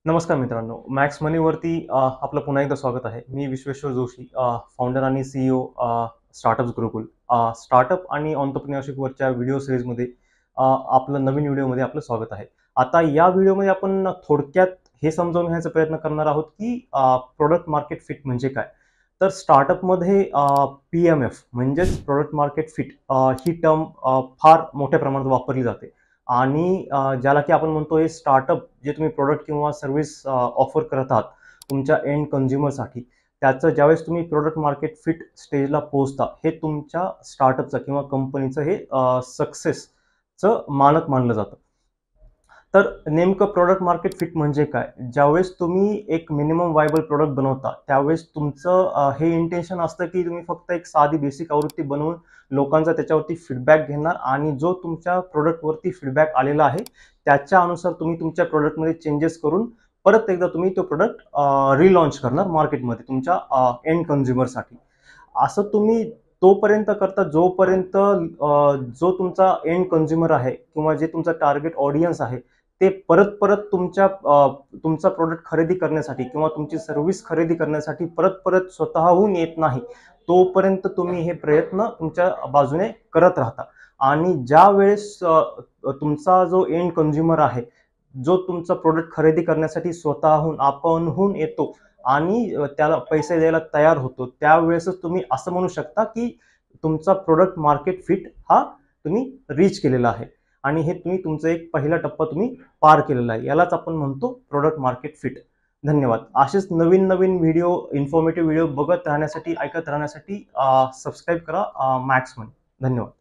नमस्कार मित्रांनो, मॅक्स मनीवरती आपलं पुन्हा एकदा स्वागत आहे. मी विश्वेश्वर जोशी, फाउंडर आणि सीईओ स्टार्टअप्स गुरुकुल. स्टार्टअप आणि एंटरप्रेन्योरशिपवरच्या व्हिडिओ सीरीजमध्ये आपलं नवीन व्हिडिओमध्ये आपलं स्वागत आहे. आता या व्हिडिओमध्ये आपण थोडक्यात हे समजावून घेण्याचा प्रयत्न करणार आहोत की प्रॉडक्ट मार्केट फिट म्हणजे काय. तर स्टार्टअपमध्ये PMF म्हणजेच प्रॉडक्ट मार्केट फिट ही टर्म फार मोठ्या प्रमाणात वापरली जाते. आणि ज्याला की आपण म्हणतो हे स्टार्टअप जे तुम्ही प्रोडक्ट किंवा सर्व्हिस ऑफर करत आहात तुमच्या एंड कन्झ्युमरसाठी, त्याचं ज्यावेळेस तुम्ही प्रोडक्ट मार्केट फिट स्टेजला पोहोचता, हे तुमच्या स्टार्टअपचं किंवा कंपनीचं हे सक्सेसचं मानक मानलं जातं. तर नेमकं प्रोडक्ट मार्केट फिट म्हणजे काय? ज्यावेळेस तुम्ही एक मिनिमम वायबल प्रोडक्ट बनवता त्यावेळेस तुमचं हे इंटेन्शन असतं की तुम्ही फक्त एक साधी बेसिक आवृत्ती बनवून लोकांचा त्याच्यावरती फीडबॅक घेणार आणि जो तुमच्या प्रोडक्टवरती फीडबॅक आलेला आहे त्याच्या अनुसार तुम्ही तुमच्या प्रोडक्टमध्ये चेंजेस करून परत एकदा तुम्ही तो प्रोडक्ट रिलॉन्च करणार मार्केटमध्ये तुमच्या एंड कन्झ्युमरसाठी. असं तुम्ही तोपर्यंत करता जोपर्यंत जो तुमचा एंड कन्झ्युमर आहे किंवा जे तुमचा टार्गेट ऑडियन्स आहे ते परत परत तुमचा प्रोडक्ट खरेदी करण्यासाठी किंवा तुमची सर्व्हिस खरेदी करण्यासाठी परत परत स्वतःहून येत नाही, तोपर्यंत तुम्ही हे प्रयत्न तुमच्या बाजूने करत राहता. आणि ज्या वेळेस तुमचा जो एंड कन्झ्युमर आहे, जो तुमचा प्रोडक्ट खरेदी करण्यासाठी स्वतःहून आपणहून येतो आणि त्याला पैसे द्यायला तयार होतो, त्यावेळेसच तुम्ही असं म्हणू शकता की तुमचा प्रोडक्ट मार्केट फिट हा तुम्ही रीच केलेला आहे आणि हे तुम्ही तुमचा एक पहिला टप्पा तुम्ही पार केलेला आहे. यालाच आपण म्हणतो प्रोडक्ट मार्केट फिट. धन्यवाद. असेच नवीन नवीन व्हिडिओ, इन्फॉर्मेटिव्ह व्हिडिओ बघत राहण्यासाठी, ऐकत राहण्यासाठी सबस्क्राईब करा मॅक्स मनी. धन्यवाद.